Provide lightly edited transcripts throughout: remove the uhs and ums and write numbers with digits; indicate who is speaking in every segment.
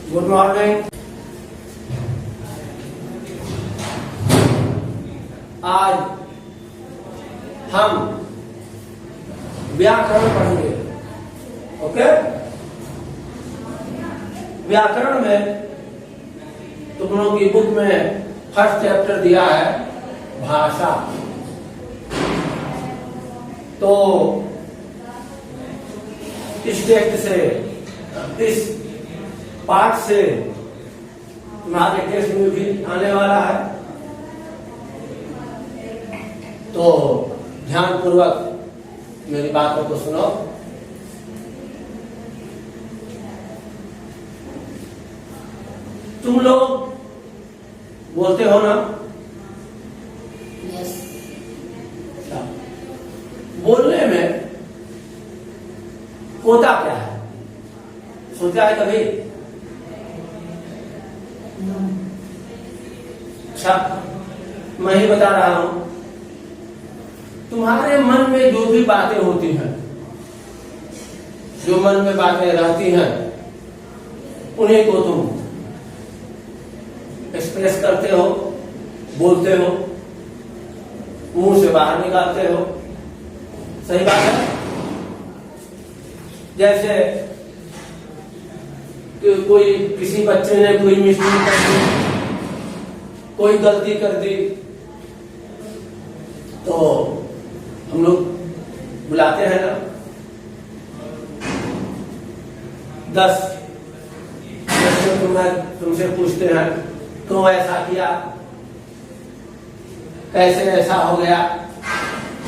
Speaker 1: Good morning. आज हम व्याकरण पढ़ेंगे। ओके, व्याकरण में तुम लोगों की बुक में फर्स्ट चैप्टर दिया है भाषा। तो इस टेस्ट से, इस पाठ से तुम्हारे टेस्ट में भी आने वाला है, तो ध्यान पूर्वक मेरी बातों को सुनो। तुम लोग बोलते हो ना?
Speaker 2: यस।
Speaker 1: बोलने में होता क्या है, सोचा है कभी? अच्छा, मैं ही बता रहा हूं। तुम्हारे मन में जो भी बातें होती हैं, जो मन में बातें रहती हैं, उन्हीं को तुम एक्सप्रेस करते हो, बोलते हो, मुंह से बाहर निकालते हो। सही बात है। जैसे कि कोई किसी बच्चे ने कोई मिस्टेक कर दी, कोई गलती कर दी, तो हम लोग बुलाते हैं ना 10 तुमसे पूछते हैं क्यों ऐसा किया, कैसे ऐसा हो गया,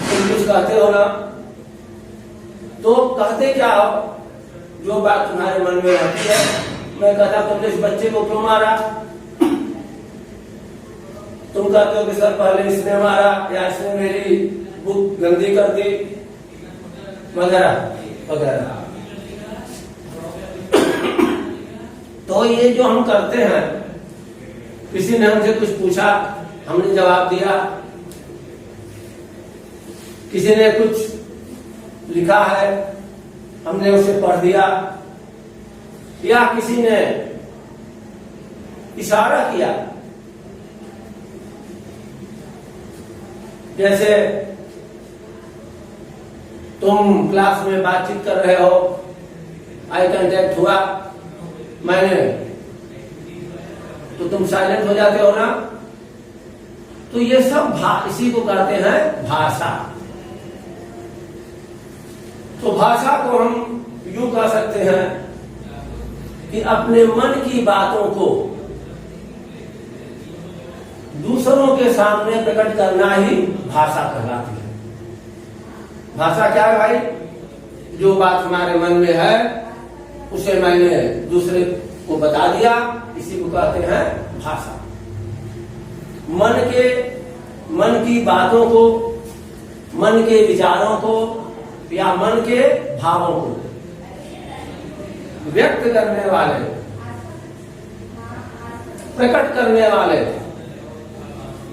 Speaker 1: तुम कुछ कहते हो ना? तो कहते क्या हो? जो बात तुम्हारे मन में रहती है। मैं कहता तुमने इस बच्चे को क्यों मारा, तुम कहते हो कि सर पहले इसने मारा, या इसने मेरी बुक गंदी कर दी, वगैरह वगैरह। तो ये जो हम करते हैं, किसी ने हमसे कुछ पूछा, हमने जवाब दिया, किसी ने कुछ लिखा है, हमने उसे पढ़ दिया, या किसी ने इशारा किया। जैसे तुम क्लास में बातचीत कर रहे हो, आई कांटेक्ट हुआ मैंने, तो तुम साइलेंट हो जाते हो ना? तो ये सब इसी को कहते हैं भाषा। तो भाषा को हम यूं कह सकते हैं कि अपने मन की बातों को दूसरों के सामने प्रकट करना ही भाषा कहलाती है। भाषा क्या है भाई? जो बात हमारे मन में है उसे मैंने दूसरे को बता दिया, इसी को कहते हैं भाषा। मन की बातों को, मन के विचारों को, या मन के भावों को व्यक्त करने वाले, प्रकट करने वाले,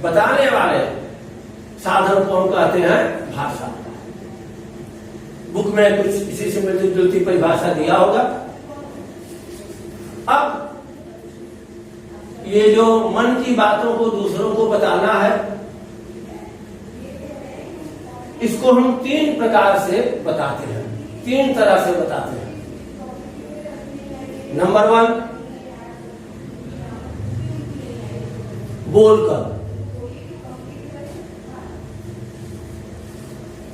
Speaker 1: बताने वाले साधन को हम कहते हैं भाषा। बुक में कुछ इसी से मिलती जुलती परिभाषा दिया होगा। अब ये जो मन की बातों को दूसरों को बताना है, इसको हम 3 प्रकार से बताते हैं, 3 तरह से बताते हैं। नंबर 1, बोलकर।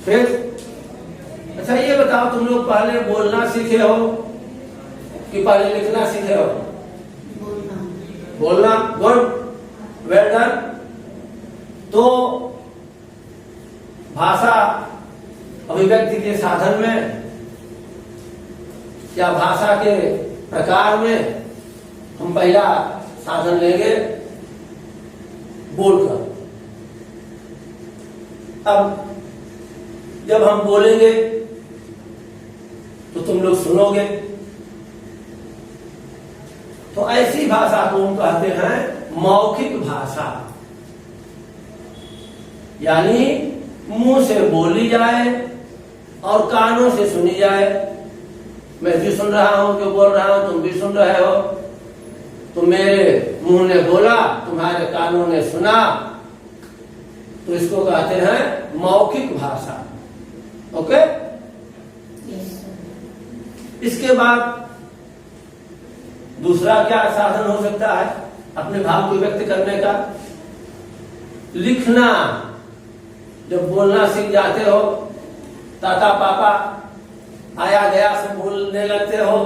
Speaker 1: फिर अच्छा ये बताओ, तुम लोग पहले बोलना सीखे हो कि पहले लिखना सीखे हो? बोलना। Good, well done. तो भाषा अभिव्यक्ति के साधन में या भाषा के प्रकार में हम पहला साधन लेंगे बोलकर। अब जब हम बोलेंगे तो तुम लोग सुनोगे, तो ऐसी भाषा को हम कहते हैं मौखिक भाषा। यानी मुंह से बोली जाए और कानों से सुनी जाए। मैं भी सुन रहा हूं, जो बोल रहा हूं तुम भी सुन रहे हो, तो मेरे मुंह ने बोला, तुम्हारे कानों ने सुना, तो इसको कहते हैं मौखिक भाषा। ओके। इसके बाद दूसरा क्या साधन हो सकता है अपने भाव को व्यक्त करने का? लिखना। जब बोलना सीख जाते हो, ताता पापा आया गया से बोलने लगते हो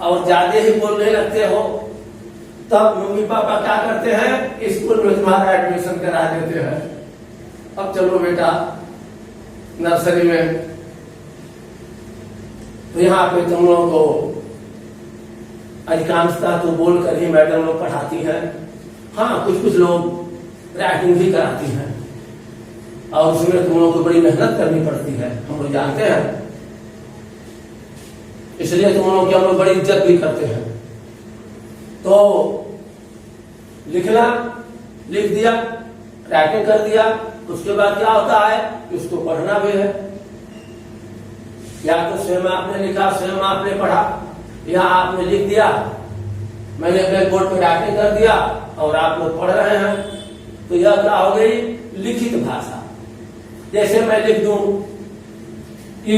Speaker 1: और ज्यादा ही बोलने लगते हो, तब मम्मी पापा क्या करते हैं? स्कूल में तुम्हारा एडमिशन करा देते हैं। अब चलो बेटा नर्सरी में, तो यहाँ पे तुम लोगों को अधिकांशता तो बोलकर ही मैडम लोग पढ़ाती हैं। हाँ, कुछ कुछ लोग राइटिंग भी कराती हैं और उसमें तुम लोगों को बड़ी मेहनत करनी पड़ती है, हम लोग जानते हैं। इसलिए तुम लोगों की हम लोग बड़ी इज्जत भी करते हैं। तो लिखना, लिख दिया, राइटिंग कर दिया, उसके बाद क्या होता है कि उसको पढ़ना भी है। या तो स्वयं आपने लिखा, स्वयं आपने पढ़ा, या आपने लिख दिया, मैंने ब्लैक बोर्ड पर राइटिंग कर दिया और आप लोग पढ़ रहे हैं, तो यह क्या हो गई? लिखित भाषा। जैसे मैं लिख दूं कि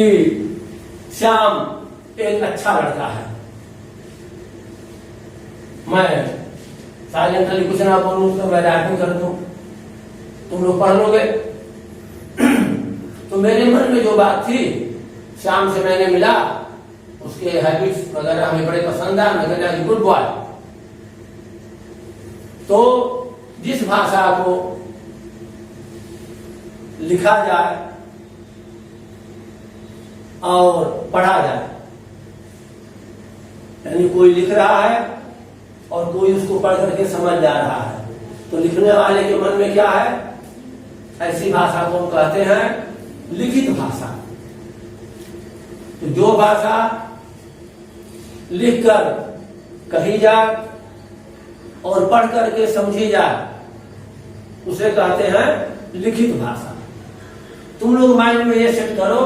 Speaker 1: श्याम एक अच्छा लड़का है, मैं साइलेंटली कुछ ना बोलूं तो मैं राइटिंग कर दूं, तुम लोग पढ़ लोगे। तो मेरे मन में जो बात थी, श्याम से मैंने मिला, उसके हैबिट्स वगैरह हमें बड़े पसंद आए, मैं कहता गुड बॉय। तो जिस भाषा को लिखा जाए और पढ़ा जाए, यानी कोई लिख रहा है और कोई उसको पढ़ करके समझ जा रहा है, तो लिखने वाले के मन में क्या है? ऐसी भाषा को हम कहते हैं लिखित भाषा। तो जो भाषा लिखकर कही जाए और पढ़ करके समझी जाए, उसे कहते हैं लिखित भाषा। तुम लोग माइंड में ये सेट करो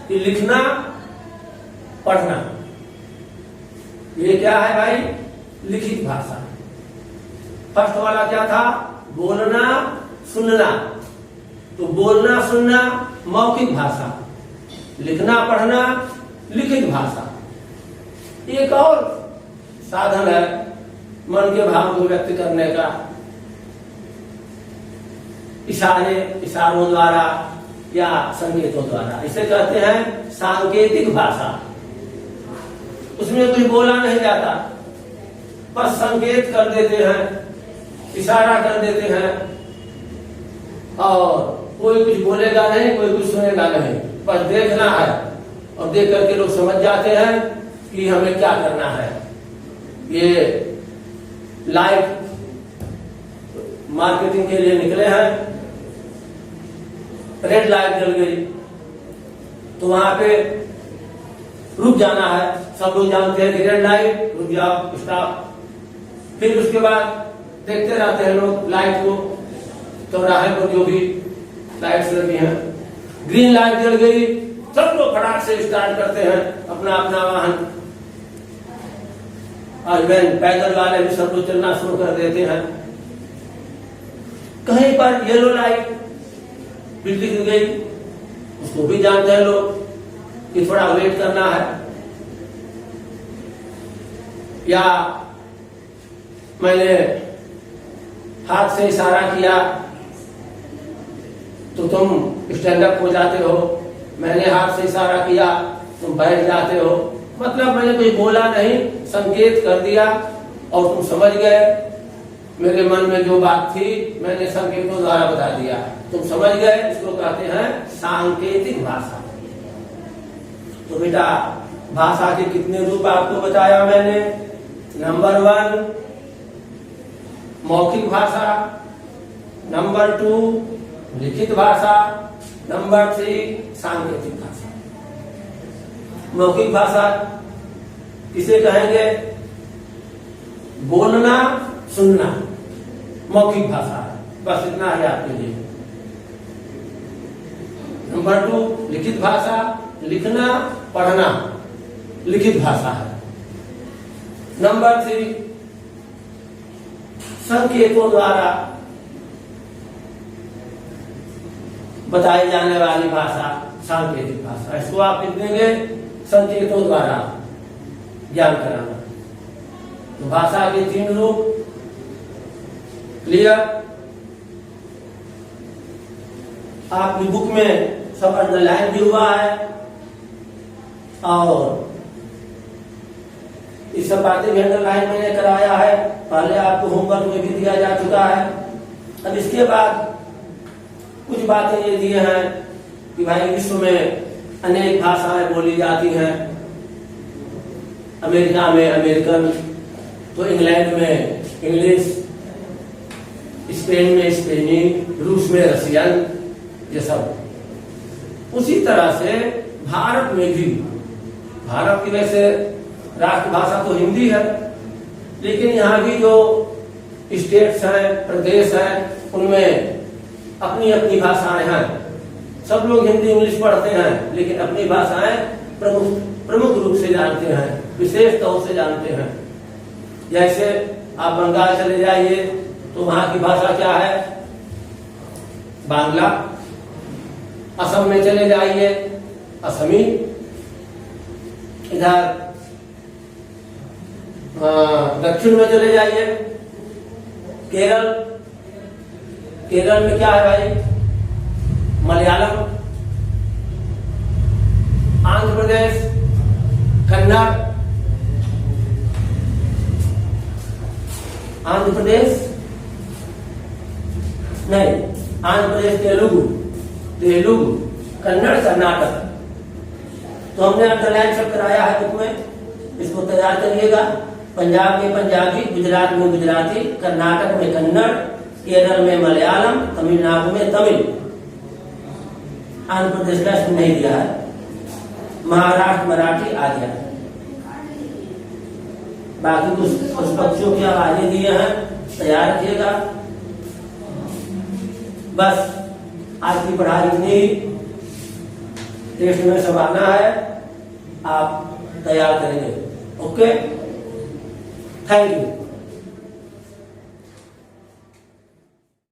Speaker 1: कि लिखना, पढ़ना, ये क्या है भाई? लिखित भाषा। फर्स्ट वाला क्या था? बोलना, सुनना। तो बोलना सुनना मौखिक भाषा, लिखना पढ़ना लिखित भाषा। एक और साधन है मन के भाव को व्यक्त करने का, इशारों द्वारा या संकेतों द्वारा। इसे कहते हैं सांकेतिक भाषा। उसमें कुछ बोला नहीं जाता, बस संकेत कर देते हैं, इशारा कर देते हैं, और कोई कुछ बोलेगा नहीं, कोई कुछ सुनेगा नहीं, बस देखना है और देख करके लोग समझ जाते हैं कि हमें क्या करना है। ये लाइव मार्केटिंग के लिए निकले हैं, रेड लाइट जल गई तो वहां पे रुक जाना है। सब लोग जानते हैं कि रेड लाइट, रुक जाओ, स्टॉप। फिर उसके बाद देखते रहते हैं लोग लाइट को, चौराहे पर जो भी लाइट्स लगी हैं। ग्रीन लाइट जल गई, सब लोग फटाक से स्टार्ट करते हैं अपना अपना वाहन। हस्बैंड पैदल वाले भी सब लोग चलना शुरू कर देते हैं। कहीं पर येलो लाइट बिजली गिर गई, उसको भी जानते हैं लोग कि थोड़ा वेट करना है। या मैंने हाथ से इशारा किया तो तुम स्टैंड अप हो जाते हो, मैंने हाथ से इशारा किया तुम बैठ जाते हो। मतलब मैंने कोई बोला नहीं, संकेत कर दिया और तुम समझ गए। मेरे मन में जो बात थी मैंने संकेतों द्वारा बता दिया, तुम समझ गए। इसको कहते हैं सांकेतिक भाषा। तो बेटा भाषा के कितने रूप आपको बताया मैंने? नंबर 1 मौखिक भाषा, नंबर 2 लिखित भाषा, नंबर 3 सांकेतिक भाषा। मौखिक भाषा किसे कहेंगे? बोलना सुनना मौखिक भाषा है, बस इतना है आपके लिए। नंबर 2 लिखित भाषा, लिखना पढ़ना लिखित भाषा है। नंबर 3, संकेतों द्वारा बताई जाने वाली भाषा सांकेतिक भाषा। इसको आप लिख देंगे संकेतों द्वारा ज्ञान कराना। तो भाषा के 3 रूप क्लियर। आपकी बुक में सब अंडरलाइन भी हुआ है और इस सब बातें भी अंडरलाइन मैंने कराया है, पहले आपको होमवर्क में भी दिया जा चुका है। अब इसके बाद कुछ बातें ये दिए हैं कि भाई विश्व में अनेक भाषाएं बोली जाती हैं। अमेरिका में अमेरिकन, तो इंग्लैंड में इंग्लिश, स्पेन में स्पेनी, रूस में रशियन, ये सब। उसी तरह से भारत में भी, भारत की वैसे राष्ट्रभाषा तो हिंदी है, लेकिन यहाँ भी जो स्टेट्स हैं, प्रदेश हैं, उनमें अपनी अपनी भाषाएं हैं। सब लोग हिंदी इंग्लिश पढ़ते हैं, लेकिन अपनी भाषाएं प्रमुख रूप से जानते हैं, विशेष तौर से जानते हैं। जैसे आप बंगाल चले जाइए तो वहां की भाषा क्या है? बांग्ला। असम में चले जाइए, असमी। इधर दक्षिण में चले जाइए, केरल। केरल में क्या है भाई? मलयालम। आंध्र प्रदेश कन्नड़। आंध्र प्रदेश नहीं, आंध्र प्रदेश तेलुगु, कन्नड़, कर्नाटक। तो हमने अंडरलाइन सब कराया है बुक में, इसको तैयार करिएगा। पंजाब में पंजाबी, गुजरात में गुजराती, कर्नाटक में कन्नड़, केरल में मलयालम, तमिलनाडु में तमिल। आंध्र प्रदेश का इसमें नहीं दिया है। महाराष्ट्र मराठी आ गया। बाकी कुछ पक्षियों की आवाजें दिए हैं, तैयार रखिएगा। बस आज की पढ़ाई इतनी ही। टेस्ट में सब आना है, आप तैयार करेंगे। Okay, thank you.